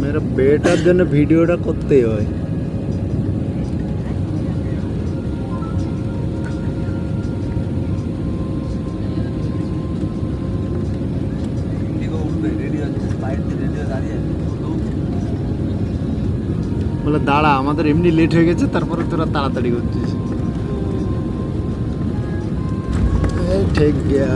মেরা better জন্য ভিডিওটা করতেই হয়। বলে দাঁড়া, আমাদের এমনি লেট হয়ে গেছে, তারপরে তোরা তাড়াতাড়ি করছিস। ঠিক গিয়া